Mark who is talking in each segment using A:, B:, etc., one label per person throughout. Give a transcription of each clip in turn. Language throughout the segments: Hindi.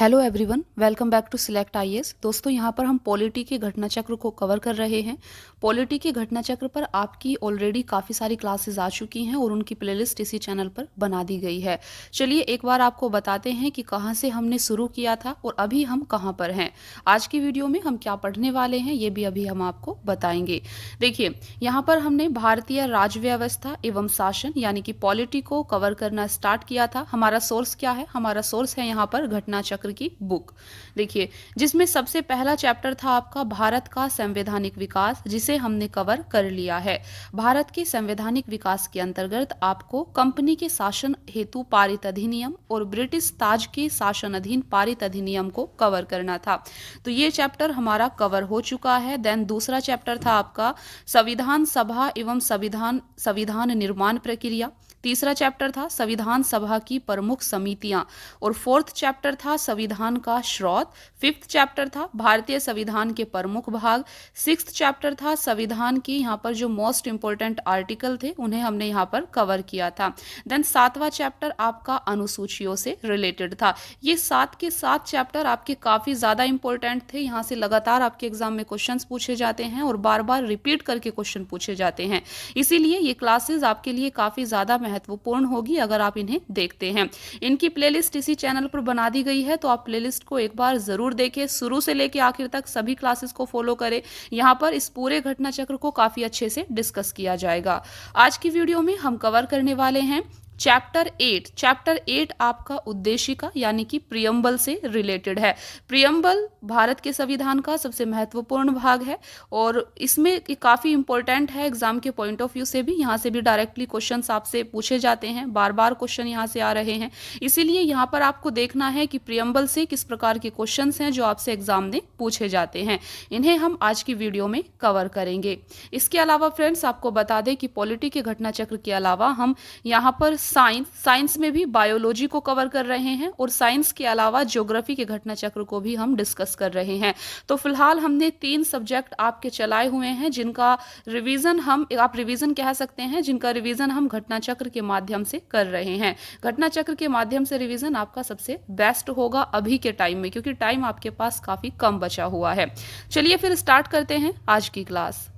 A: Hello everyone, welcome back to Select IAS. दोस्तों, यहाँ पर हम पॉलिटी के घटना चक्र को कवर कर रहे हैं। पॉलिटी के घटना चक्र पर आपकी ऑलरेडी काफ़ी सारी क्लासेस आ चुकी हैं और उनकी प्लेलिस्ट इसी चैनल पर बना दी गई है। चलिए एक बार आपको बताते हैं कि कहाँ से हमने शुरू किया था और अभी हम कहाँ पर हैं। आज की वीडियो में हम क्या पढ़ने वाले हैं ये भी अभी हम आपको बताएंगे। देखिए, यहाँ पर हमने भारतीय राज्य व्यवस्था एवं शासन यानी कि पॉलिटी को कवर करना स्टार्ट किया था। हमारा सोर्स क्या है? हमारा सोर्स है यहाँ पर घटना चक्र की बुक। देखिए, जिसमें सबसे पहला चैप्टर था आपका भारत का संवैधानिक विकास, जिसे हमने कवर कर लिया है। भारत के संवैधानिक विकास के अंतर्गत आपको कंपनी के शासन हेतु पारित अधिनियम और ब्रिटिश ताज के शासन अधीन पारित अधिनियम को कवर करना था। तो ये चैप्टर हमारा कवर हो चुका है। देन दूसरा चैप्टर था आपका संविधान सभा एवं संविधान निर्माण प्रक्रिया। तीसरा चैप्टर था संविधान सभा की प्रमुख समितियां और फोर्थ चैप्टर था संविधान का स्रोत। फिफ्थ चैप्टर था भारतीय संविधान के प्रमुख भाग। सिक्स्थ चैप्टर था संविधान की यहाँ पर जो मोस्ट इंपोर्टेंट आर्टिकल थे उन्हें हमने यहाँ पर कवर किया था। देन सातवां चैप्टर आपका अनुसूचियों से रिलेटेड था। ये 7 के 7 चैप्टर आपके काफी ज्यादा इंपॉर्टेंट थे। यहाँ से लगातार आपके एग्जाम में क्वेश्चंस पूछे जाते हैं और बार बार रिपीट करके क्वेश्चन पूछे जाते हैं। इसीलिए ये क्लासेस आपके लिए काफी ज्यादा महत्वपूर्ण होगी अगर आप इन्हें देखते हैं। इनकी प्लेलिस्ट इसी चैनल पर बना दी गई है, तो आप प्लेलिस्ट को एक बार जरूर देखें। शुरू से लेकर आखिर तक सभी क्लासेस को फॉलो करें। यहाँ पर इस पूरे घटना चक्र को काफी अच्छे से डिस्कस किया जाएगा। आज की वीडियो में हम कवर करने वाले हैं चैप्टर 8। चैप्टर 8 आपका उद्देशिका यानी कि प्रियम्बल से रिलेटेड है। प्रियम्बल भारत के संविधान का सबसे महत्वपूर्ण भाग है और इसमें काफ़ी इंपॉर्टेंट है एग्जाम के पॉइंट ऑफ व्यू से भी। यहाँ से भी डायरेक्टली क्वेश्चंस आपसे पूछे जाते हैं, बार बार क्वेश्चन यहाँ से आ रहे हैं। इसीलिए यहाँ पर आपको देखना है कि प्रियम्बल से किस प्रकार के क्वेश्चन हैं जो आपसे एग्जाम में पूछे जाते हैं। इन्हें हम आज की वीडियो में कवर करेंगे। इसके अलावा फ्रेंड्स आपको बता दें कि पॉलिटी के घटना चक्र के अलावा हम यहाँ पर साइंस में भी बायोलॉजी को कवर कर रहे हैं और साइंस के अलावा ज्योग्राफी के घटना चक्र को भी हम डिस्कस कर रहे हैं। तो फिलहाल हमने 3 सब्जेक्ट आपके चलाए हुए हैं जिनका रिवीजन आप रिवीजन कह सकते हैं, जिनका रिवीजन हम घटना चक्र के माध्यम से कर रहे हैं। घटना चक्र के माध्यम से रिवीजन आपका सबसे बेस्ट होगा अभी के टाइम में, क्योंकि टाइम आपके पास काफी कम बचा हुआ है। चलिए फिर स्टार्ट करते हैं आज की क्लास।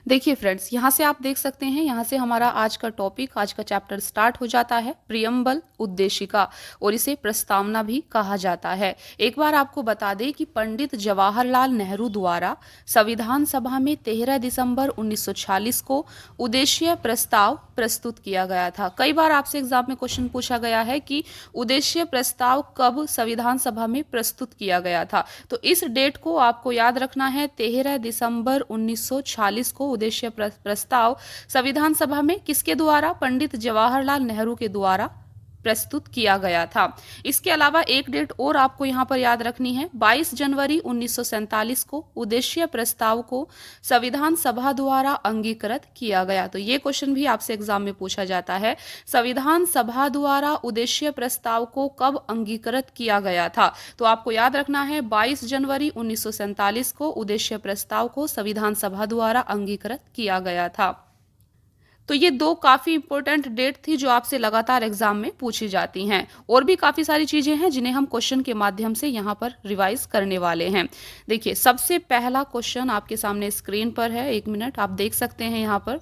A: देखिए फ्रेंड्स, यहाँ से आप देख सकते हैं, यहाँ से हमारा आज का टॉपिक, आज का चैप्टर स्टार्ट हो जाता है प्रियम्बल उद्देशिका, और इसे प्रस्तावना भी कहा जाता है। एक बार आपको बता दें कि पंडित जवाहरलाल नेहरू द्वारा संविधान सभा में 13 दिसंबर 1946 को उद्देश्य प्रस्ताव प्रस्तुत किया गया था। कई बार आपसे एग्जाम में क्वेश्चन पूछा गया है कि उद्देश्य प्रस्ताव कब संविधान सभा में प्रस्तुत किया गया था, तो इस डेट को आपको याद रखना है। 13 दिसंबर 1946 को उद्देश्य प्रस्ताव संविधान सभा में किसके द्वारा? पंडित जवाहरलाल नेहरू के द्वारा प्रस्तुत किया गया था। इसके अलावा एक डेट और आपको यहाँ पर याद रखनी है। 22 जनवरी 1947 को उद्देश्य प्रस्ताव को संविधान सभा द्वारा अंगीकृत किया गया। तो ये क्वेश्चन भी आपसे एग्जाम में पूछा जाता है, संविधान सभा द्वारा उद्देश्य प्रस्ताव को कब अंगीकृत किया गया था? तो आपको याद रखना है 22 जनवरी 1947 को उद्देश्य प्रस्ताव को संविधान सभा द्वारा अंगीकृत किया गया था। तो ये 2 काफी इंपॉर्टेंट डेट थी जो आपसे लगातार एग्जाम में पूछी जाती हैं। और भी काफी सारी चीजें हैं जिन्हें हम क्वेश्चन के माध्यम से यहाँ पर रिवाइज करने वाले हैं। देखिए, सबसे पहला क्वेश्चन आपके सामने स्क्रीन पर है, 1 मिनट आप देख सकते हैं यहाँ पर।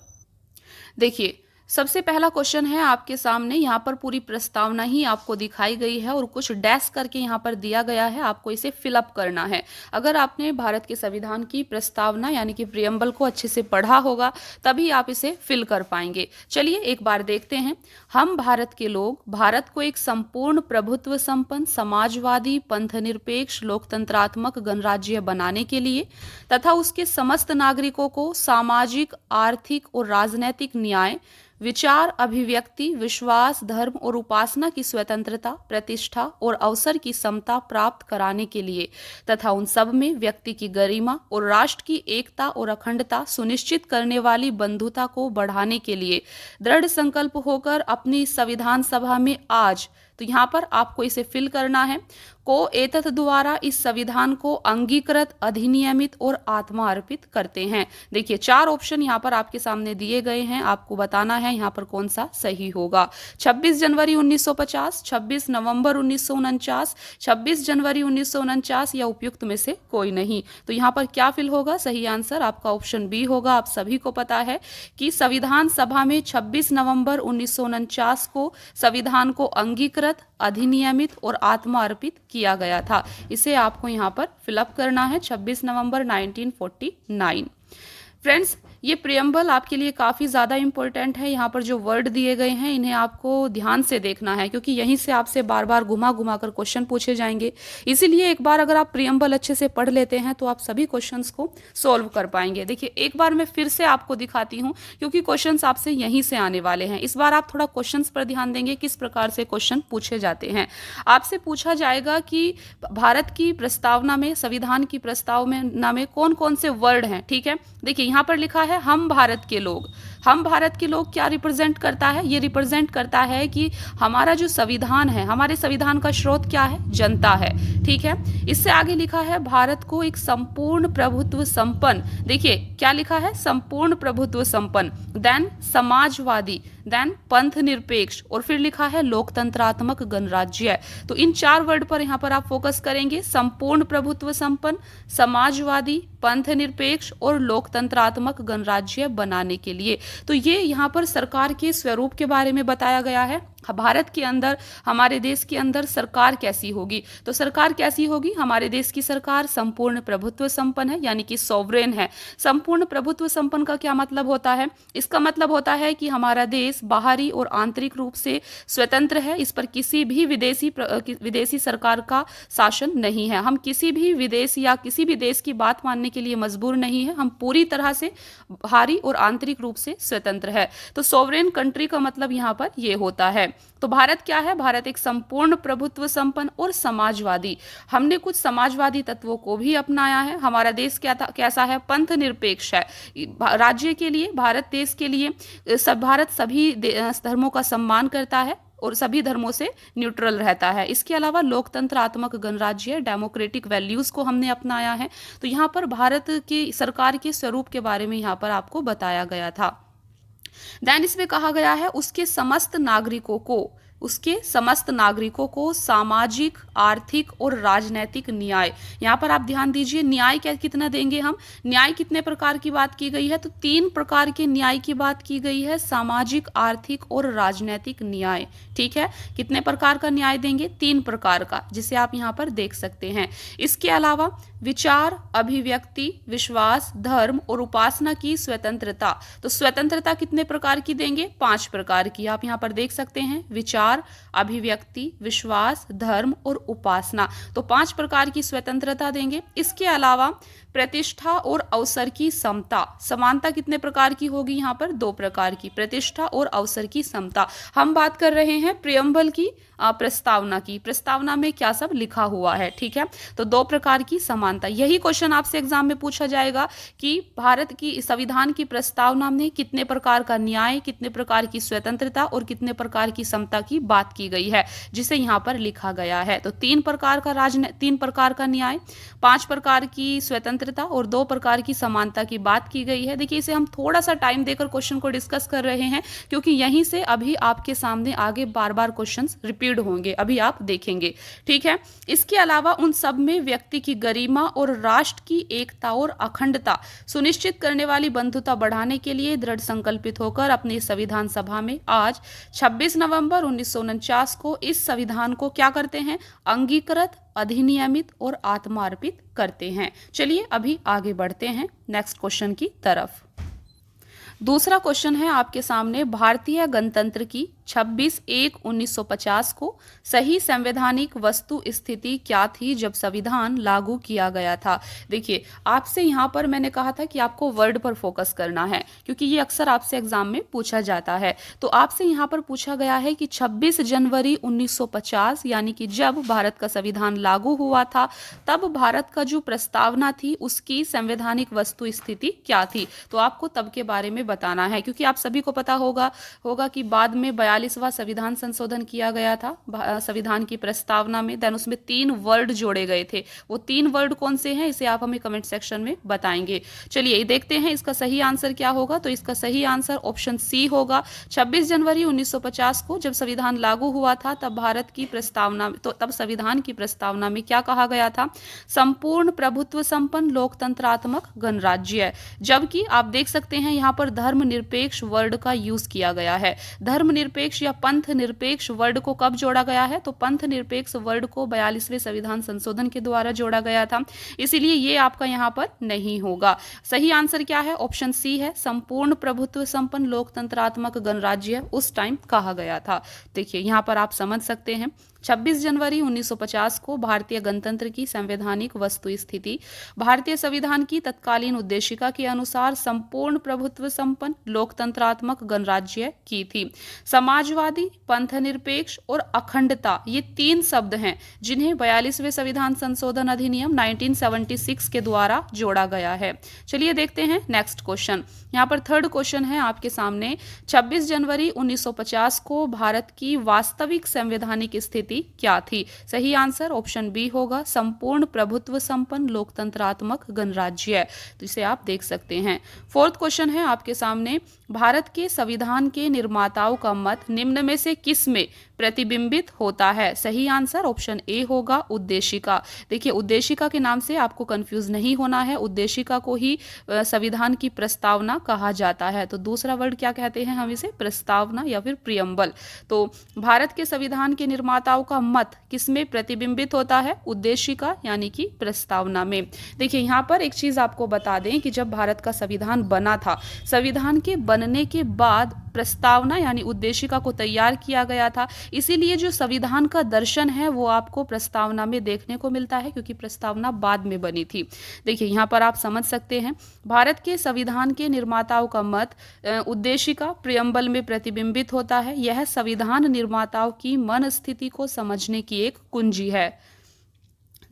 A: देखिए, सबसे पहला क्वेश्चन है आपके सामने, यहाँ पर पूरी प्रस्तावना ही आपको दिखाई गई है और कुछ डैश करके यहाँ पर दिया गया है, आपको इसे फिलअप करना है। अगर आपने भारत के संविधान की प्रस्तावना यानी कि प्रियम्बल को अच्छे से पढ़ा होगा तभी आप इसे फिल कर पाएंगे। चलिए एक बार देखते हैं। हम भारत के लोग भारत को एक संपूर्ण प्रभुत्व संपन्न समाजवादी पंथनिरपेक्ष लोकतंत्रात्मक गणराज्य बनाने के लिए तथा उसके समस्त नागरिकों को सामाजिक, आर्थिक और राजनैतिक न्याय, विचार, अभिव्यक्ति, विश्वास, धर्म और उपासना की स्वतंत्रता, प्रतिष्ठा और अवसर की समता प्राप्त कराने के लिए तथा उन सब में व्यक्ति की गरिमा और राष्ट्र की एकता और अखंडता सुनिश्चित करने वाली बंधुता को बढ़ाने के लिए दृढ़ संकल्प होकर अपनी संविधान सभा में आज तो यहाँ पर आपको इसे फिल करना है। को एतत् द्वारा इस संविधान को अंगीकृत, अधिनियमित और आत्मा अर्पित करते हैं। देखिए 4 ऑप्शन यहाँ पर आपके सामने दिए गए हैं, आपको बताना है यहाँ पर कौन सा सही होगा। 26 जनवरी 1950, 26 नवंबर 1949, 26 जनवरी 1949 या उपयुक्त में से कोई नहीं। तो यहाँ पर क्या फिल होगा? सही आंसर आपका ऑप्शन बी होगा। आप सभी को पता है कि संविधान सभा में 26 नवंबर 1949 को संविधान को अंगीकृत, अधिनियमित और आत्मा अर्पित किया गया था। इसे आपको यहाँ पर फिलअप करना है, 26 नवंबर 1949। फ्रेंड्स, ये प्रियम्बल आपके लिए काफ़ी ज़्यादा इंपॉर्टेंट है। यहाँ पर जो वर्ड दिए गए हैं इन्हें आपको ध्यान से देखना है, क्योंकि यहीं से आपसे बार बार घुमा घुमा कर क्वेश्चन पूछे जाएंगे। इसीलिए एक बार अगर आप प्रियम्बल अच्छे से पढ़ लेते हैं तो आप सभी क्वेश्चंस को सॉल्व कर पाएंगे। देखिए एक बार मैं फिर से आपको दिखाती हूँ, क्योंकि क्वेश्चंस आपसे यहीं से आने वाले हैं। इस बार आप थोड़ा क्वेश्चंस पर ध्यान देंगे, किस प्रकार से क्वेश्चन पूछे जाते हैं। आपसे पूछा जाएगा कि भारत की प्रस्तावना में, संविधान की प्रस्तावना में कौन कौन से वर्ड हैं। ठीक है, देखिए यहाँ पर लिखा है हम भारत के लोग। हम भारत के लोग क्या रिप्रेजेंट करता है? ये रिप्रेजेंट करता है कि हमारा जो संविधान है, हमारे संविधान का स्रोत क्या है? जनता है। ठीक है, इससे आगे लिखा है भारत को एक संपूर्ण प्रभुत्व संपन्न, देखिए क्या लिखा है? संपूर्ण प्रभुत्व संपन्न, देन समाजवादी, देन पंथ निरपेक्ष, और फिर लिखा है लोकतंत्रात्मक गणराज्य। तो इन 4 वर्ड पर यहाँ पर आप फोकस करेंगे, संपूर्ण प्रभुत्व संपन्न, समाजवादी, पंथ निरपेक्ष और लोकतंत्रात्मक गणराज्य बनाने के लिए। तो ये यहाँ पर सरकार के स्वरूप के बारे में बताया गया है। भारत के अंदर, हमारे देश के अंदर सरकार कैसी होगी? तो सरकार कैसी होगी? हमारे देश की सरकार संपूर्ण प्रभुत्व संपन्न है, यानी कि सॉवरेन है। संपूर्ण प्रभुत्व संपन्न का क्या मतलब होता है? इसका मतलब होता है कि हमारा देश बाहरी और आंतरिक रूप से स्वतंत्र है। इस पर किसी भी विदेशी सरकार का शासन नहीं है। हम किसी भी विदेश या किसी भी देश की बात मानने के लिए मजबूर नहीं है। हम पूरी तरह से बाहरी और आंतरिक रूप से स्वतंत्र है। तो सॉवरेन कंट्री का मतलब यहाँ पर ये होता है। तो भारत क्या है? भारत एक संपूर्ण प्रभुत्व संपन्न और समाजवादी। हमने कुछ समाजवादी तत्वों को भी अपनाया है। हमारा देश कैसा है? पंथ निरपेक्ष है। राज्य के लिए, भारत देश के लिए भारत सभी धर्मों का सम्मान करता है और सभी धर्मों से न्यूट्रल रहता है। इसके अलावा लोकतंत्रात्मक गणराज्य, डेमोक्रेटिक वैल्यूज को हमने अपनाया है। तो यहाँ पर भारत की सरकार के स्वरूप के बारे में यहाँ पर आपको बताया गया था। देन इसमें कहा गया है उसके समस्त नागरिकों को सामाजिक, आर्थिक और राजनैतिक न्याय। यहाँ पर आप ध्यान दीजिए, न्याय कितना देंगे हम? न्याय कितने प्रकार की बात की गई है? तो 3 प्रकार के न्याय की बात की गई है, सामाजिक, आर्थिक और राजनैतिक न्याय। ठीक है, कितने प्रकार का न्याय देंगे? 3 प्रकार का, जिसे आप यहाँ पर देख सकते हैं। इसके अलावा विचार, अभिव्यक्ति, विश्वास, धर्म और उपासना की स्वतंत्रता। तो स्वतंत्रता कितने प्रकार की देंगे? 5 प्रकार की। आप यहाँ पर देख सकते हैं, विचार, अभिव्यक्ति, विश्वास, धर्म और उपासना। तो 5 प्रकार की स्वतंत्रता देंगे। इसके अलावा प्रतिष्ठा और अवसर की समता। समानता कितने प्रकार की होगी? यहाँ पर 2 प्रकार की, प्रतिष्ठा और अवसर की समता। हम बात कर रहे हैं प्रियम्बल की, प्रस्तावना की। प्रस्तावना में क्या सब लिखा हुआ है। ठीक है, तो 2 प्रकार की समानता। यही क्वेश्चन आपसे एग्जाम में पूछा जाएगा कि भारत की संविधान की प्रस्तावना में कितने प्रकार का न्याय, कितने प्रकार की स्वतंत्रता और कितने प्रकार की समता की बात की गई है, जिसे यहाँ पर लिखा गया है। तो 3 प्रकार का न्याय, 5 प्रकार की स्वतंत्रता और 2 प्रकार की समानता की बात की गई है। देखिए इसे हम थोड़ा सा टाइम देकर क्वेश्चन को डिस्कस कर रहे हैं, क्योंकि यहीं से अभी आपके सामने आगे बार बार क्वेश्चन रिपीट होंगे, अभी आप देखेंगे। ठीक है, इसके अलावा उन सब में व्यक्ति की गरिमा और राष्ट्र की एकता और अखंडता सुनिश्चित करने वाली बंधुता बढ़ाने के लिए दृढ़ संकल्पित होकर अपनी संविधान सभा में आज 26 नवंबर 1949 को इस संविधान को क्या करते हैं? अंगीकृत, अधिनियमित और आत्मा अर्पित करते हैं। चलिए अभी आगे बढ़ते हैं नेक्स्ट क्वेश्चन की तरफ। दूसरा क्वेश्चन है आपके सामने, भारतीय गणतंत्र की 26/1/1950 को सही संवैधानिक वस्तु स्थिति क्या थी जब संविधान लागू किया गया था? देखिए आपसे यहाँ पर मैंने कहा था कि आपको वर्ड पर फोकस करना है, क्योंकि ये अक्सर आपसे एग्जाम में पूछा जाता है। तो आपसे यहाँ पर पूछा गया है कि 26 जनवरी 1950 यानी कि जब भारत का संविधान लागू हुआ था, तब भारत का जो प्रस्तावना थी उसकी संवैधानिक वस्तु स्थिति क्या थी? तो आपको तब के बारे में बताना है, क्योंकि आप सभी को पता होगा कि बाद में 42वां संविधान संशोधन किया गया था संविधान की प्रस्तावना में। देन उसमें 3 वर्ड जोड़े गए थे, वो 3 वर्ड कौन से हैं इसे आप हमें कमेंट सेक्शन में बताएंगे। चलिए देखते हैं इसका सही आंसर क्या होगा। तो इसका सही आंसर ऑप्शन सी होगा। 26 जनवरी 1950 को जब संविधान लागू हुआ था तब भारत की प्रस्तावना तब संविधान की प्रस्तावना में क्या कहा गया था? संपूर्ण प्रभुत्व संपन्न लोकतंत्रात्मक गणराज्य। जबकि आप देख सकते हैं यहाँ पर धर्मनिरपेक्ष वर्ड का यूज किया गया है। धर्मनिरपेक्ष या पंथ निरपेक्ष वर्ड को कब जोड़ा गया है? तो पंथ निरपेक्ष वर्ड को 42वें संविधान संशोधन के द्वारा जोड़ा गया था, इसीलिए ये आपका यहाँ पर नहीं होगा। सही आंसर क्या है? ऑप्शन सी है, संपूर्ण प्रभुत्व संपन्न लोकतंत्रात्मक गणराज्य उस टाइम कहा गया था। देखिए यहाँ पर आप समझ सकते हैं 26 जनवरी 1950 को भारतीय गणतंत्र की संवैधानिक वस्तु स्थिति भारतीय संविधान की तत्कालीन उद्देशिका के अनुसार संपूर्ण प्रभुत्व संपन्न लोकतंत्रात्मक गणराज्य की थी। समाजवादी, पंथनिरपेक्ष और अखंडता ये 3 शब्द हैं जिन्हें 42वें संविधान संशोधन अधिनियम 1976 के द्वारा जोड़ा गया है। चलिए देखते हैं नेक्स्ट क्वेश्चन। यहाँ पर थर्ड क्वेश्चन है आपके सामने। 26 जनवरी 1950 को भारत की वास्तविक संवैधानिक स्थिति क्या थी? सही आंसर ऑप्शन बी होगा, संपूर्ण प्रभुत्व संपन्न लोकतंत्रात्मक गणराज्य। तो इसे आप देख सकते हैं। फोर्थ क्वेश्चन है आपके सामने। भारत के संविधान के निर्माताओं का मत निम्न में से किस में प्रतिबिंबित होता है? सही आंसर ऑप्शन ए होगा, उद्देशिका। देखिए उद्देशिका के नाम से आपको कंफ्यूज नहीं होना है, उद्देशिका को ही संविधान की प्रस्तावना कहा जाता है। तो दूसरा वर्ड क्या कहते हैं हम इसे? प्रस्तावना या फिर प्रियम्बल। तो भारत के संविधान के निर्माताओं का मत किस में प्रतिबिंबित होता है? उद्देशिका यानी कि प्रस्तावना में। देखिए यहाँ पर एक चीज आपको बता दें कि जब भारत का संविधान बना था, संविधान के बनने के बाद प्रस्तावना यानी उद्देशिका को तैयार किया गया था, इसीलिए जो संविधान का दर्शन है वो आपको प्रस्तावना में देखने को मिलता है, क्योंकि प्रस्तावना बाद में बनी थी। देखिए यहाँ पर आप समझ सकते हैं भारत के संविधान के निर्माताओं का मत उद्देशिका प्रियम्बल में प्रतिबिंबित होता है। यह संविधान निर्माताओं की मन स्थिति को समझने की एक कुंजी है।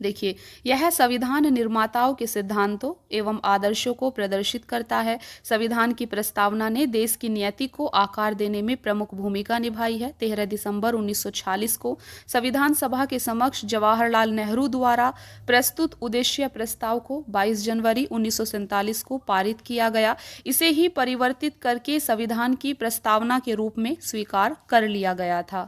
A: देखिए यह संविधान निर्माताओं के सिद्धांतों एवं आदर्शों को प्रदर्शित करता है। संविधान की प्रस्तावना ने देश की नीति को आकार देने में प्रमुख भूमिका निभाई है। 13 दिसंबर 1946 को संविधान सभा के समक्ष जवाहरलाल नेहरू द्वारा प्रस्तुत उद्देश्य प्रस्ताव को 22 जनवरी 1947 को पारित किया गया। इसे ही परिवर्तित करके संविधान की प्रस्तावना के रूप में स्वीकार कर लिया गया था।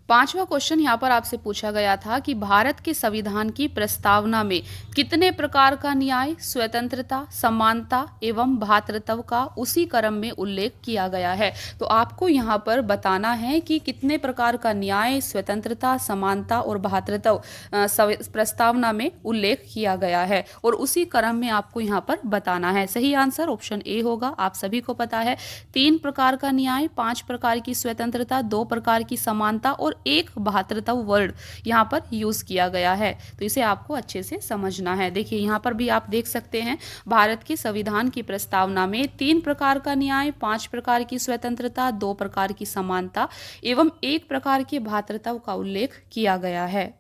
A: पांचवा क्वेश्चन यहाँ पर आपसे पूछा गया था कि भारत के संविधान की प्रस्तावना में कितने प्रकार का न्याय, स्वतंत्रता, समानता एवं भ्रातृत्व का उसी क्रम में उल्लेख किया गया है। तो आपको यहाँ पर बताना है कि कितने प्रकार का न्याय, स्वतंत्रता, समानता और भ्रातृत्व प्रस्तावना में उल्लेख किया गया है, और उसी क्रम में आपको यहाँ पर बताना है। सही आंसर ऑप्शन ए होगा। आप सभी को पता है 3 प्रकार का न्याय, 5 प्रकार की स्वतंत्रता, 2 प्रकार की समानता और एक भ्रातृत्व वर्ड यहाँ पर यूज किया गया है। तो इसे आपको अच्छे से समझना है। देखिए यहाँ पर भी आप देख सकते हैं भारत के संविधान की प्रस्तावना में 3 प्रकार का न्याय, 5 प्रकार की स्वतंत्रता, 2 प्रकार की समानता एवं 1 प्रकार के भ्रातृत्व का उल्लेख किया गया है।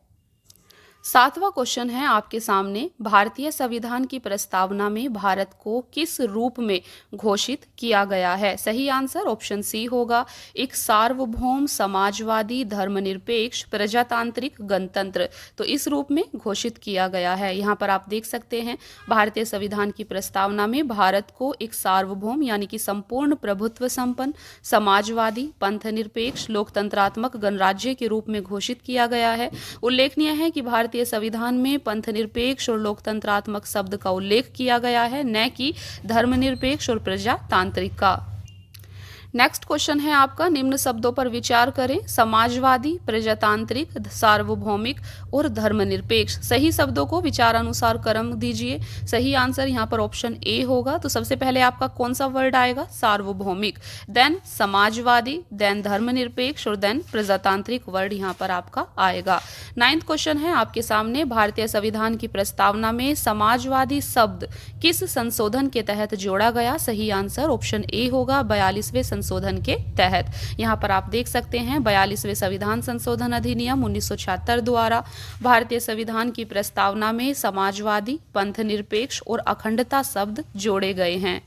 A: 7वां क्वेश्चन है आपके सामने। भारतीय संविधान की प्रस्तावना में भारत को किस रूप में घोषित किया गया है? सही आंसर ऑप्शन सी होगा, एक सार्वभौम, समाजवादी, धर्मनिरपेक्ष, प्रजातांत्रिक गणतंत्र। तो इस रूप में घोषित किया गया है। यहाँ पर आप देख सकते हैं भारतीय संविधान की प्रस्तावना में भारत को एक सार्वभौम यानी कि संपूर्ण प्रभुत्व संपन्न, समाजवादी, पंथनिरपेक्ष, लोकतंत्रात्मक गणराज्य के रूप में घोषित किया गया है। उल्लेखनीय है कि भारतीय संविधान में पंथनिरपेक्ष और लोकतंत्रात्मक शब्द का उल्लेख किया गया है, न कि धर्मनिरपेक्ष और प्रजातांत्रिक का। नेक्स्ट क्वेश्चन है आपका, निम्न शब्दों पर विचार करें। समाजवादी, प्रजातांत्रिक, सार्वभौमिक और धर्मनिरपेक्ष। सही शब्दों को विचारानुसार क्रम दीजिए। सही आंसर यहाँ पर ऑप्शन ए होगा। तो सबसे पहले आपका कौन सा वर्ड आएगा? सार्वभौमिक, देन समाजवादी, देन धर्मनिरपेक्ष और देन प्रजातांत्रिक वर्ड यहाँ पर आपका आएगा। 9th क्वेश्चन है आपके सामने। भारतीय संविधान की प्रस्तावना में समाजवादी शब्द किस संशोधन के तहत जोड़ा गया? सही आंसर ऑप्शन ए होगा, 42वें संशोधन के तहत। यहाँ पर आप देख सकते हैं 42वें संविधान संशोधन अधिनियम 1976 द्वारा भारतीय संविधान की प्रस्तावना में समाजवादी, पंथनिरपेक्ष और अखंडता शब्द जोड़े गए हैं।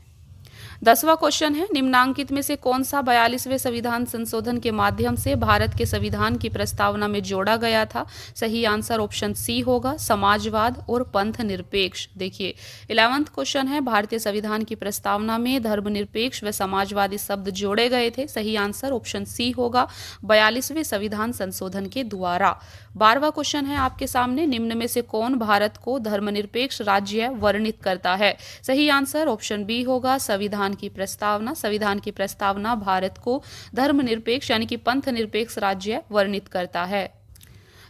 A: 10वां क्वेश्चन है, निम्नांकित में से कौन सा 42वें संविधान संशोधन के माध्यम से भारत के संविधान की प्रस्तावना में जोड़ा गया था? सही आंसर ऑप्शन सी होगा, समाजवाद और पंथ निरपेक्ष। देखिए 11वां क्वेश्चन है, भारतीय संविधान की प्रस्तावना में धर्मनिरपेक्ष व समाजवादी शब्द जोड़े गए थे। सही आंसर ऑप्शन सी होगा, 42वें संविधान संशोधन के द्वारा। 12वां क्वेश्चन है आपके सामने, निम्न में से कौन भारत को धर्मनिरपेक्ष राज्य वर्णित करता है? सही आंसर ऑप्शन बी होगा, संविधान की प्रस्तावना। संविधान की प्रस्तावना भारत को धर्मनिरपेक्ष यानी कि पंथ निरपेक्ष राज्य वर्णित करता है।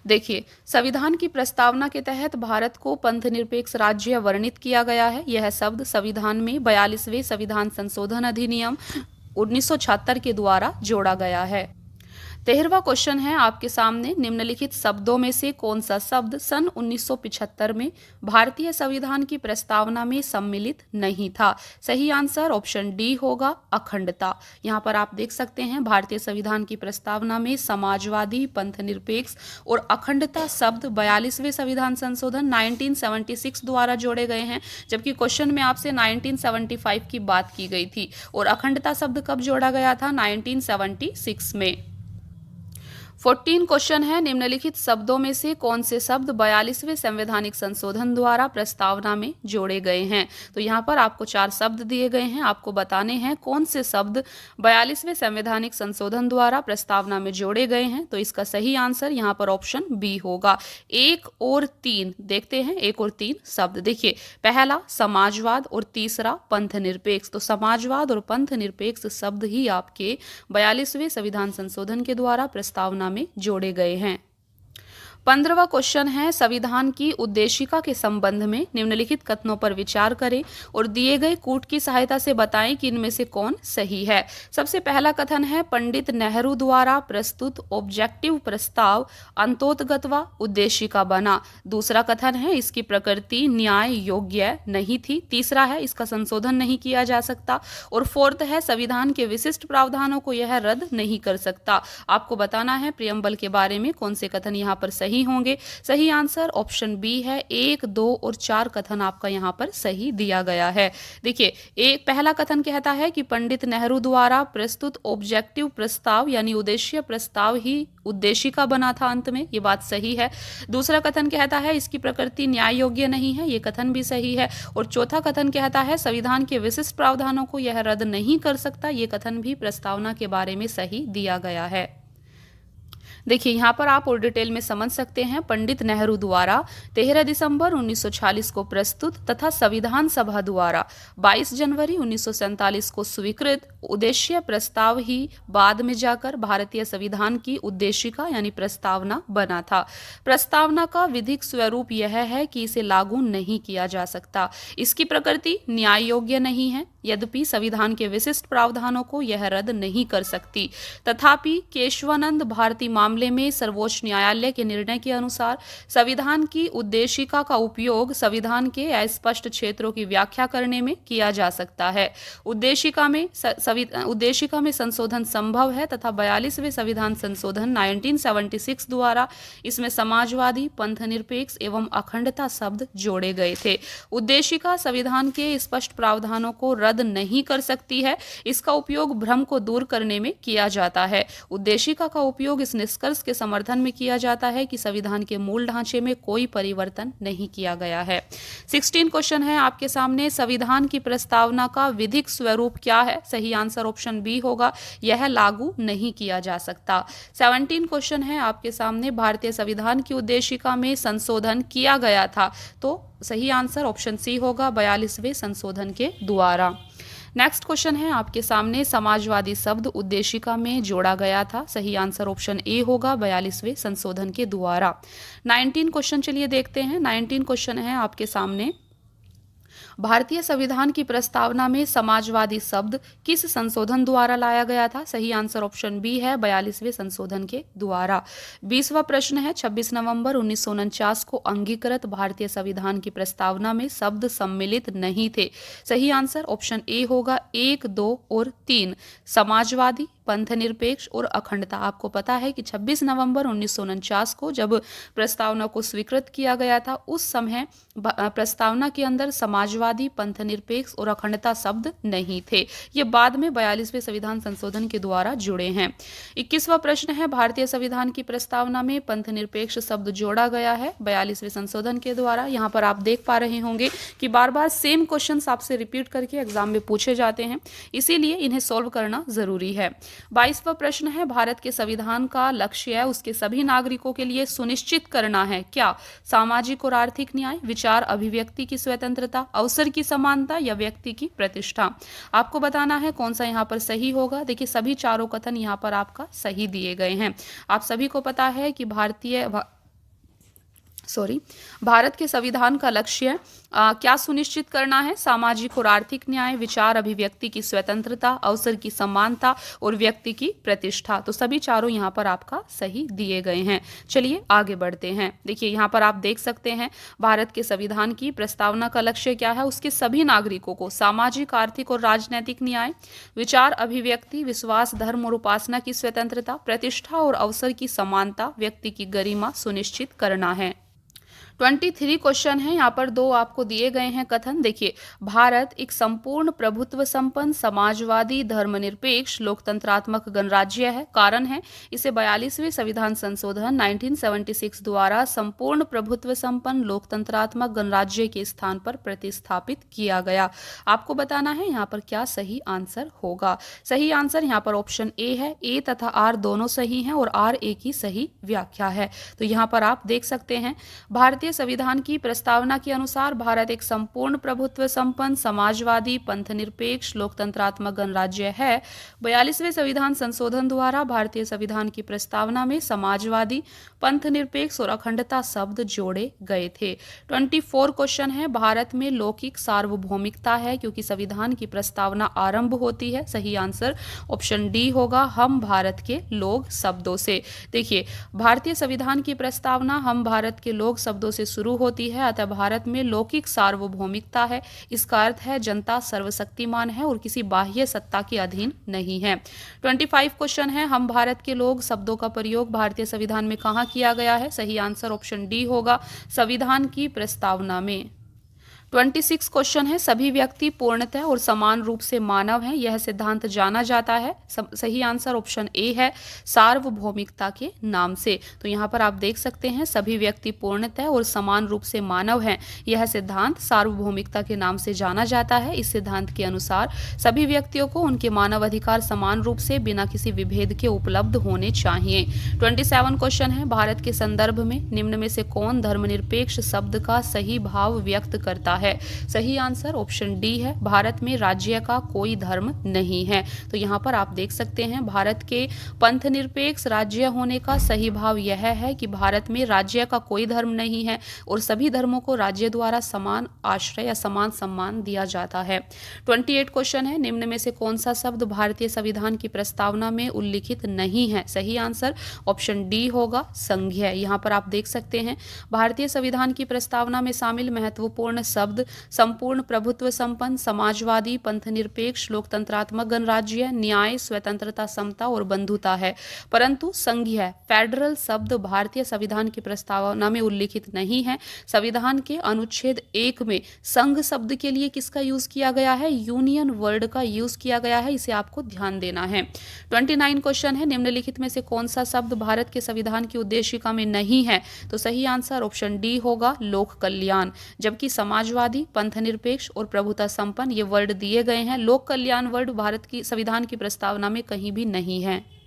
A: देखिए संविधान की प्रस्तावना के तहत भारत को पंथ निरपेक्ष राज्य वर्णित किया गया है। यह शब्द संविधान में 42वें संविधान संशोधन अधिनियम 1976 के द्वारा जोड़ा गया है। 13वां क्वेश्चन है आपके सामने, निम्नलिखित शब्दों में से कौन सा शब्द सन 1975 में भारतीय संविधान की प्रस्तावना में सम्मिलित नहीं था? सही आंसर ऑप्शन डी होगा, अखंडता। यहाँ पर आप देख सकते हैं भारतीय संविधान की प्रस्तावना में समाजवादी, पंथ निरपेक्ष और अखंडता शब्द 42वें संविधान संशोधन 1976 द्वारा जोड़े गए हैं, जबकि क्वेश्चन में आपसे 1975 की बात की गई थी और अखंडता शब्द कब जोड़ा गया था? 1976 में। 14 क्वेश्चन है, निम्नलिखित शब्दों में से कौन से शब्द 42वें संवैधानिक संशोधन द्वारा प्रस्तावना में जोड़े गए हैं? तो यहाँ पर आपको 4 शब्द दिए गए हैं, आपको बताने हैं कौन से शब्द 42वें संवैधानिक संशोधन द्वारा प्रस्तावना में जोड़े गए हैं। तो इसका सही आंसर यहाँ पर ऑप्शन बी होगा, 1 और 3। देखते हैं 1 और 3 शब्द। देखिए पहला समाजवाद और तीसरा पंथ निरपेक्ष। तो समाजवाद और पंथ निरपेक्ष शब्द ही आपके 42वें संविधान संशोधन के द्वारा प्रस्तावना में जोड़े गए हैं। 15वां क्वेश्चन है, संविधान की उद्देशिका के संबंध में निम्नलिखित कथनों पर विचार करें और दिए गए कूट की सहायता से बताएं कि इनमें से कौन सही है। सबसे पहला कथन है, पंडित नेहरू द्वारा प्रस्तुत ऑब्जेक्टिव प्रस्ताव अंतोतगत व उद्देशिका बना। दूसरा कथन है, इसकी प्रकृति न्याय योग्य नहीं थी। तीसरा है, इसका संशोधन नहीं किया जा सकता। और फोर्थ है, संविधान के विशिष्ट प्रावधानों को यह रद्द नहीं कर सकता। आपको बताना है प्रियम्बल के बारे में कौन से कथन यहाँ पर सही होंगे। सही आंसर ऑप्शन बी है, 1, 2 और 4 कथन आपका यहाँ पर सही दिया गया है। देखिए एक पहला कथन कहता है कि पंडित नेहरू द्वारा प्रस्तुत ऑब्जेक्टिव प्रस्ताव यानी उद्देश्य प्रस्ताव ही उद्देशिका बना था अंत में, ये बात सही है। दूसरा कथन कहता है इसकी प्रकृति न्याय योग्य नहीं है, ये कथन भी सही है। और चौथा कथन कहता है संविधान के विशिष्ट प्रावधानों को यह रद्द नहीं कर सकता, ये कथन भी प्रस्तावना के बारे में सही दिया गया है। देखिए यहाँ पर आप और डिटेल में समझ सकते हैं, पंडित नेहरू द्वारा 13 दिसंबर 1946 को प्रस्तुत तथा संविधान सभा द्वारा 22 जनवरी 1947 को स्वीकृत उद्देश्य प्रस्ताव ही बाद में जाकर भारतीय संविधान की उद्देशिका यानी प्रस्तावना बना था। प्रस्तावना का विधिक स्वरूप यह है कि इसे लागू नहीं किया जा सकता, इसकी प्रकृति न्याय योग्य नहीं है, यद्यपि संविधान के विशिष्ट प्रावधानों को यह रद्द नहीं कर सकती। तथापि केशवानंद भारती मामले में सर्वोच्च न्यायालय के निर्णय के अनुसार संविधान की उद्देशिका का उपयोग संविधान के अस्पष्ट क्षेत्रों की व्याख्या करने में किया जा सकता है। उद्देशिका में संशोधन संभव है तथा 42वें संविधान संशोधन 1976 द्वारा इसमें समाजवादी, पंथनिरपेक्ष एवं अखंडता शब्द जोड़े गए थे। उद्देशिका संविधान के स्पष्ट प्रावधानों को रद्द नहीं कर सकती है, इसका उपयोग भ्रम को दूर करने में किया जाता है। उद्देशिका का उपयोग इस निष्कर्ष के समर्थन में किया जाता है कि संविधान के मूल ढांचे में कोई परिवर्तन नहीं किया गया है। 16 क्वेश्चन है आपके सामने, संविधान की प्रस्तावना का विधिक स्वरूप क्या है? सही आंसर ऑप्शन बी होगा, यह लागू नहीं किया जा सकता। 17 क्वेश्चन है आपके सामने, भारतीय संविधान की उद्देशिका में संशोधन किया गया था, तो सही आंसर ऑप्शन सी होगा, 42वें संशोधन के द्वारा। नेक्स्ट क्वेश्चन है आपके सामने, समाजवादी शब्द उद्देशिका में जोड़ा गया था। सही आंसर ऑप्शन ए होगा, 42वें संशोधन के द्वारा। 19 क्वेश्चन चलिए देखते हैं। 19 क्वेश्चन है आपके सामने, भारतीय संविधान की प्रस्तावना में समाजवादी शब्द किस संशोधन द्वारा लाया गया था? सही आंसर ऑप्शन बी है, 42वें संशोधन के द्वारा। 20वां प्रश्न है, 26 नवंबर 1949 को अंगीकृत भारतीय संविधान की प्रस्तावना में शब्द सम्मिलित नहीं थे। सही आंसर ऑप्शन ए होगा, 1, 2 और 3, समाजवादी, पंथनिरपेक्ष और अखंडता। आपको पता है कि 26 नवंबर 1949 को जब प्रस्तावना को स्वीकृत किया गया था, उस समय प्रस्तावना के अंदर समाजवादी, समाजवादी, पंथनिरपेक्ष और अखंडता शब्द नहीं थे। ये बाद में 42वें संविधान संशोधन के द्वारा जुड़े हैं। 21वां प्रश्न है, भारतीय संविधान की प्रस्तावना में पंथनिरपेक्ष शब्द जोड़ा गया है 42वें संशोधन के द्वारा। यहाँ पर आप देख पा रहे होंगे कि बार बार सेम क्वेश्चंस आपसे रिपीट करके एग्जाम में पूछे जाते हैं, इसीलिए इन्हें सॉल्व करना जरूरी है। 22वां प्रश्न है, भारत के संविधान का लक्ष्य है उसके सभी नागरिकों के लिए सुनिश्चित करना है क्या? सामाजिक और आर्थिक न्याय, विचार अभिव्यक्ति की स्वतंत्रता, अवसर की समानता या व्यक्ति की प्रतिष्ठा। आपको बताना है कौन सा यहाँ पर सही होगा। देखिए सभी चारों कथन यहाँ पर आपका सही दिए गए हैं। आप सभी को पता है कि भारत के संविधान का लक्ष्य क्या सुनिश्चित करना है? सामाजिक और आर्थिक न्याय, विचार अभिव्यक्ति की स्वतंत्रता, अवसर की समानता और व्यक्ति की प्रतिष्ठा। तो सभी चारों यहाँ पर आपका सही दिए गए हैं। चलिए आगे बढ़ते हैं। देखिए यहाँ पर आप देख सकते हैं भारत के संविधान की प्रस्तावना का लक्ष्य क्या है? उसके सभी नागरिकों को सामाजिक, आर्थिक और राजनीतिक न्याय, विचार अभिव्यक्ति, विश्वास, धर्म और उपासना की स्वतंत्रता, प्रतिष्ठा और अवसर की समानता, व्यक्ति की गरिमा सुनिश्चित करना है। 23 क्वेश्चन है, यहाँ पर दो आपको दिए गए हैं कथन। देखिए, भारत एक संपूर्ण प्रभुत्व संपन्न समाजवादी धर्मनिरपेक्ष लोकतंत्रात्मक गणराज्य है। कारण है इसे 42वें संविधान संशोधन 1976 द्वारा संपूर्ण प्रभुत्व संपन्न लोकतंत्रात्मक गणराज्य के स्थान पर प्रतिस्थापित किया गया। आपको बताना है यहाँ पर क्या सही आंसर होगा। सही आंसर यहाँ पर ऑप्शन ए है। ए तथा आर दोनों सही हैं और आर ए की सही व्याख्या है। तो यहाँ पर आप देख सकते हैं भारतीय संविधान की प्रस्तावना के अनुसार भारत एक संपूर्ण प्रभुत्व संपन्न समाजवादी पंथनिरपेक्ष लोकतंत्रात्मक गणराज्य है। 42वें संविधान संशोधन द्वारा भारतीय संविधान की प्रस्तावना में समाजवादी, पंथनिरपेक्ष और अखंडता शब्द जोड़े गए थे। 24 क्वेश्चन है, भारत में लौकिक सार्वभौमिकता है क्योंकि संविधान की प्रस्तावना आरंभ होती है। सही आंसर ऑप्शन डी होगा, हम भारत के लोग शब्दों से। देखिए, भारतीय संविधान की प्रस्तावना हम भारत के लोग शब्दों से शुरू होती है, अतः भारत में लौकिक सार्वभौमिकता है। इसका अर्थ है जनता सर्वशक्तिमान है और किसी बाह्य सत्ता के अधीन नहीं है। 25 क्वेश्चन है, हम भारत के लोग शब्दों का प्रयोग भारतीय संविधान में कहाँ किया गया है? सही आंसर ऑप्शन डी होगा, संविधान की प्रस्तावना में। 26 क्वेश्चन है, सभी व्यक्ति पूर्णतः और समान रूप से मानव हैं, यह सिद्धांत जाना जाता है। सही आंसर ऑप्शन ए है, सार्वभौमिकता के नाम से। तो यहाँ पर आप देख सकते हैं सभी व्यक्ति पूर्णतः और समान रूप से मानव हैं, यह सिद्धांत सार्वभौमिकता के नाम से जाना जाता है। इस सिद्धांत के अनुसार सभी व्यक्तियों को उनके मानव अधिकार समान रूप से बिना किसी विभेद के उपलब्ध होने चाहिए। 27 क्वेश्चन है, भारत के संदर्भ में निम्न में से कौन धर्मनिरपेक्ष शब्द का सही भाव व्यक्त करता है? सही आंसर ऑप्शन डी है, भारत में राज्य का कोई धर्म नहीं है। तो यहाँ पर आप देख सकते हैं भारत के पंथनिरपेक्ष राज्य होने का सही भाव यह है कि भारत में राज्य का कोई धर्म नहीं है और सभी धर्मों को राज्य द्वारा समान आश्रय या समान सम्मान दिया जाता है। 28 क्वेश्चन है, निम्न में से कौन सा शब्द भारतीय संविधान की प्रस्तावना में उल्लिखित नहीं है? सही आंसर ऑप्शन डी होगा, संघीय। यहाँ पर आप देख सकते हैं भारतीय संविधान की प्रस्तावना में शामिल महत्वपूर्ण शब्द संपूर्ण प्रभुत्व संपन्न समाजवादी पंथनिरपेक्ष लोकतंत्रात्मक गणराज्य, न्याय, स्वतंत्रता, समता और बंधुता है, परंतु संघीय फेडरल शब्द भारतीय संविधान की प्रस्तावना में उल्लिखित नहीं है। संविधान के अनुच्छेद 1 में संघ शब्द के लिए किसका यूज किया गया है? यूनियन वर्ड का यूज किया गया है, इसे आपको ध्यान देना है। 29 क्वेश्चन है, निम्नलिखित में से कौन सा शब्द भारत के संविधान की उद्देशिका में नहीं है? तो सही आंसर ऑप्शन डी होगा, लोक कल्याण। जबकि समाजवादी, पंथनिरपेक्ष और प्रभुता संपन्न ये वर्ड दिए गए हैं, लोक कल्याण वर्ड भारत की संविधान की प्रस्तावना में कहीं भी नहीं है।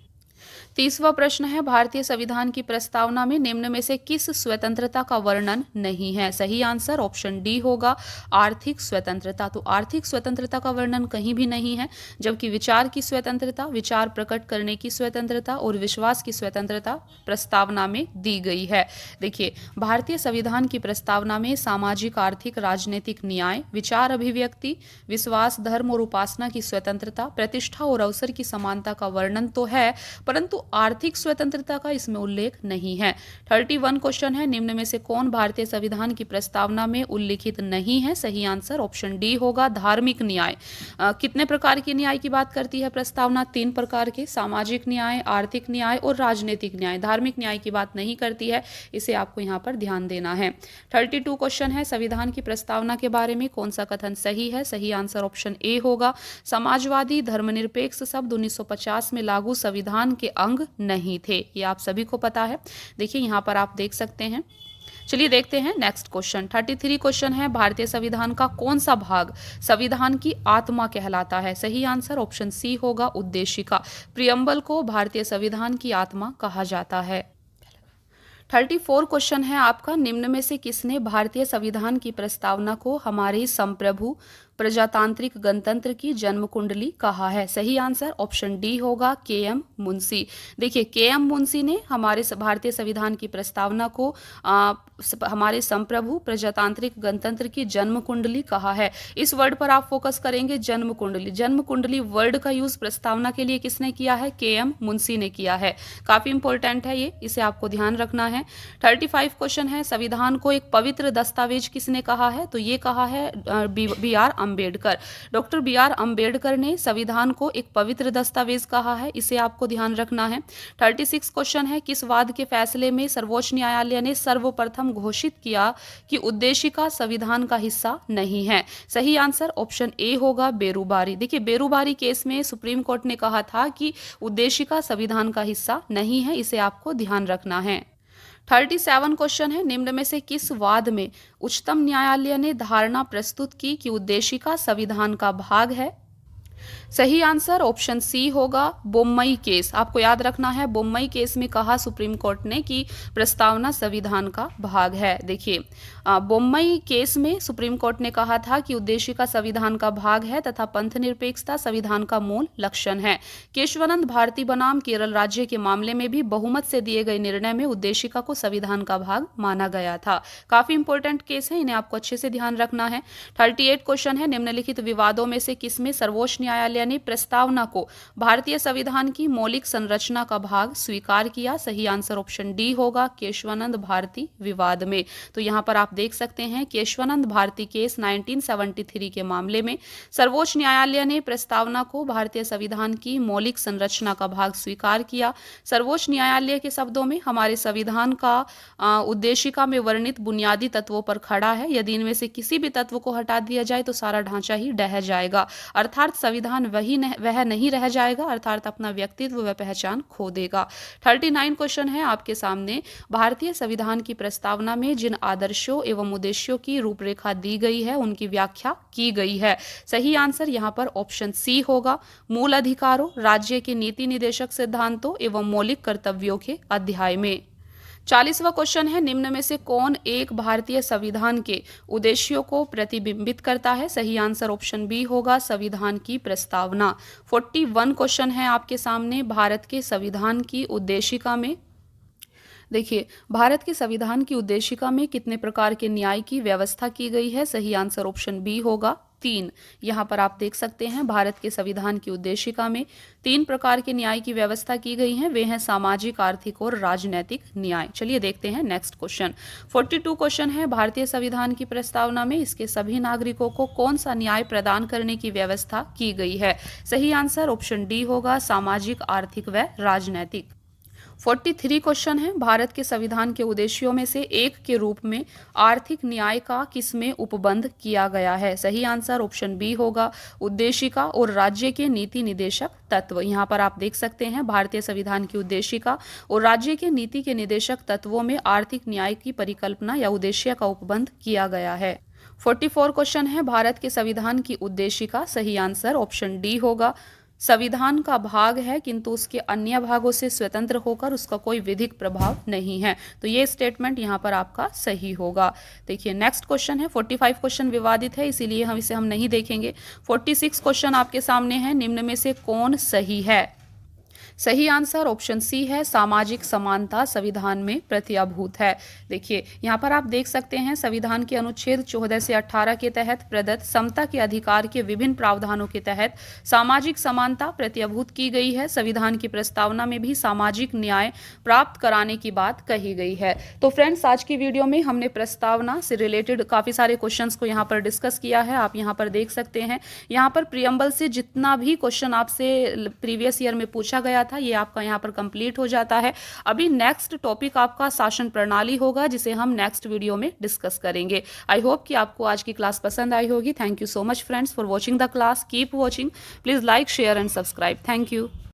A: 30वां प्रश्न है, भारतीय संविधान की प्रस्तावना में निम्न में से किस स्वतंत्रता का वर्णन नहीं है? सही आंसर ऑप्शन डी होगा, आर्थिक स्वतंत्रता। तो आर्थिक स्वतंत्रता का वर्णन कहीं भी नहीं है, जबकि विचार की स्वतंत्रता, विचार प्रकट करने की स्वतंत्रता और विश्वास की स्वतंत्रता प्रस्तावना में दी गई है। देखिए, भारतीय संविधान की प्रस्तावना में सामाजिक, आर्थिक, राजनीतिक न्याय, विचार अभिव्यक्ति, विश्वास, धर्म और उपासना की स्वतंत्रता, प्रतिष्ठा और अवसर की समानता का वर्णन तो है, परंतु आर्थिक स्वतंत्रता का इसमें उल्लेख नहीं है। 31 क्वेश्चन है, निम्न में से कौन भारतीय संविधान की प्रस्तावना में उल्लिखित नहीं है? सही आंसर ऑप्शन डी होगा, धार्मिक न्याय। कितने प्रकार के न्याय की बात करती है प्रस्तावना? 3 प्रकार के, सामाजिक न्याय, आर्थिक न्याय और राजनीतिक न्याय। धार्मिक न्याय की बात नहीं करती है, इसे आपको यहाँ पर ध्यान देना है। 32 क्वेश्चन है, संविधान की प्रस्तावना के बारे में कौन सा कथन सही है? सही आंसर ऑप्शन ए होगा, समाजवादी धर्मनिरपेक्ष शब्द 1950 में लागू संविधान के अंग नहीं थे। ये आप सभी को पता है। देखिए यहाँ पर आप देख सकते हैं। चलिए देखते हैं नेक्स्ट क्वेश्चन। 33 क्वेश्चन है, भारतीय संविधान का कौन सा भाग संविधान की आत्मा कहलाता है? सही आंसर ऑप्शन सी होगा, उद्देशिका। प्रियम्बल को भारतीय संविधान की आत्मा कहा जाता है। 34 क्वेश्चन है आपका, निम्न में से किसने भारतीय संविधान की प्रस्तावना को हमारे संप्रभु प्रजातांत्रिक गणतंत्र की जन्म कुंडली कहा है? सही आंसर ऑप्शन डी होगा, के.एम. मुंशी। देखिए के.एम. मुंशी ने हमारे भारतीय संविधान की प्रस्तावना को हमारे संप्रभु प्रजातांत्रिक गणतंत्र की जन्म कुंडली कहा है। इस वर्ड पर आप फोकस करेंगे, जन्म कुंडली। जन्म कुंडली वर्ड का यूज प्रस्तावना के लिए किसने किया है? के.एम. मुंशी ने किया है। काफी इंपॉर्टेंट है ये, इसे आपको ध्यान रखना है। 35 क्वेश्चन है, संविधान को एक पवित्र दस्तावेज किसने कहा है? तो ये कहा है B R Ambedkar. Doctor B R Ambedkar ने संविधान को एक पवित्र दस्तावेज कहा है, इसे आपको ध्यान रखना है। 36 क्वेश्चन है, किस वाद के फैसले में सर्वोच्च न्यायालय ने सर्वप्रथम घोषित किया कि उद्देशिका संविधान का हिस्सा नहीं है? सही आंसर ऑप्शन ए होगा, बेरूबारी। देखिए बेरूबारी केस में सुप्रीम कोर्ट ने कहा था कि उद्देशिका संविधान का हिस्सा नहीं है, इसे आपको ध्यान रखना है। 37 क्वेश्चन है, निम्न में से किस वाद में उच्चतम न्यायालय ने धारणा प्रस्तुत की कि उद्देशिका संविधान का भाग है? सही आंसर ऑप्शन सी होगा, बोम्मई केस। आपको याद रखना है, बोम्मई केस में कहा सुप्रीम कोर्ट ने कि प्रस्तावना संविधान का भाग है। देखिए बोम्मई केस में सुप्रीम कोर्ट ने कहा था कि उद्देशिका संविधान का भाग है तथा पंथ निरपेक्षता संविधान का मूल लक्षण है। केशवानंद भारती बनाम केरल राज्य के मामले में भी बहुमत से दिए गए निर्णय में उद्देशिका को संविधान का भाग माना गया था। काफी इंपॉर्टेंट केस है, इन्हें आपको अच्छे से ध्यान रखना है। 38 क्वेश्चन है, निम्नलिखित विवादों में से किसमें सर्वोच्च न्यायालय ने प्रस्तावना को भारतीय संविधान की मौलिक संरचना का भाग स्वीकार किया? सही आंसर ऑप्शन डी होगा, केशवानंद भारती विवाद में। तो यहाँ पर आप देख सकते हैं केशवानंद भारती केस 1973 के मामले में सर्वोच्च न्यायालय ने प्रस्तावना को भारतीय संविधान की मौलिक संरचना का भाग स्वीकार किया। सर्वोच्च न्यायालय के शब्दों में हमारे संविधान का उद्देशिका में वर्णित बुनियादी तत्वों पर खड़ा है। यदि इनमें से किसी भी तत्व को हटा दिया जाए तो सारा ढांचा ही ढह जाएगा, अर्थात संविधान वह नहीं रह जाएगा, अर्थात अपना व्यक्तित्व व पहचान खो देगा। 39 क्वेश्चन है आपके सामने, भारतीय संविधान की प्रस्तावना में जिन आदर्शों एवं उद्देश्यों की रूपरेखा दी गई है उनकी व्याख्या की गई है? सही आंसर यहाँ पर ऑप्शन सी होगा, मूल अधिकारों, राज्य के नीति निदेशक सिद्धांतों एवं मौलिक कर्तव्यों के अध्याय में। 40वां क्वेश्चन है, निम्न में से कौन एक भारतीय संविधान के उद्देश्यों को प्रतिबिंबित करता है? सही आंसर ऑप्शन बी होगा, संविधान की प्रस्तावना। 41 क्वेश्चन है आपके सामने, भारत के संविधान की उद्देशिका में देखिए भारत के संविधान की उद्देशिका में कितने प्रकार के न्याय की व्यवस्था की गई है? सही आंसर ऑप्शन बी होगा, 3। यहाँ पर आप देख सकते हैं भारत के संविधान की उद्देशिका में 3 प्रकार के न्याय की व्यवस्था की गई है, वे हैं सामाजिक, आर्थिक और राजनैतिक न्याय। चलिए देखते हैं नेक्स्ट क्वेश्चन। 42 क्वेश्चन है, भारतीय संविधान की प्रस्तावना में इसके सभी नागरिकों को कौन सा न्याय प्रदान करने की व्यवस्था की गई है? सही आंसर ऑप्शन डी होगा, सामाजिक, आर्थिक व राजनैतिक। 43 क्वेश्चन है, भारत के संविधान के उद्देश्यों में से एक के रूप में आर्थिक न्याय का किसमें उपबंध किया गया है? सही आंसर ऑप्शन बी होगा, उद्देशिका और राज्य के नीति निदेशक तत्व। यहाँ पर आप देख सकते हैं भारतीय संविधान की उद्देशिका और राज्य के नीति के निदेशक तत्वों में आर्थिक न्याय की परिकल्पना या उद्देश्य का उपबंध किया गया है। 44 क्वेश्चन है, भारत के संविधान की उद्देशिका, सही आंसर ऑप्शन डी होगा, संविधान का भाग है किंतु उसके अन्य भागों से स्वतंत्र होकर उसका कोई विधिक प्रभाव नहीं है। तो ये स्टेटमेंट यहाँ पर आपका सही होगा। देखिए नेक्स्ट क्वेश्चन है, 45 क्वेश्चन विवादित है इसीलिए हम नहीं देखेंगे। 46 क्वेश्चन आपके सामने है, निम्न में से कौन सही है? सही आंसर ऑप्शन सी है, सामाजिक समानता संविधान में प्रत्याभूत है। देखिए यहाँ पर आप देख सकते हैं संविधान के अनुच्छेद 14 से 18 के तहत प्रदत्त समता के अधिकार के विभिन्न प्रावधानों के तहत सामाजिक समानता प्रत्याभूत की गई है। संविधान की प्रस्तावना में भी सामाजिक न्याय प्राप्त कराने की बात कही गई है। तो फ्रेंड्स, आज की वीडियो में हमने प्रस्तावना से रिलेटेड काफ़ी सारे क्वेश्चंस को यहाँ पर डिस्कस किया है। आप यहाँ पर देख सकते हैं, यहाँ पर प्रियम्बल से जितना भी क्वेश्चन आपसे प्रीवियस ईयर में पूछा गया था ये आपका यहाँ पर कंप्लीट हो जाता है। अभी नेक्स्ट टॉपिक आपका शासन प्रणाली होगा, जिसे हम नेक्स्ट वीडियो में डिस्कस करेंगे। आई होप कि आपको आज की क्लास पसंद आई होगी। Thank you so much friends for watching the class. Keep watching. Please like, share and subscribe. Thank you.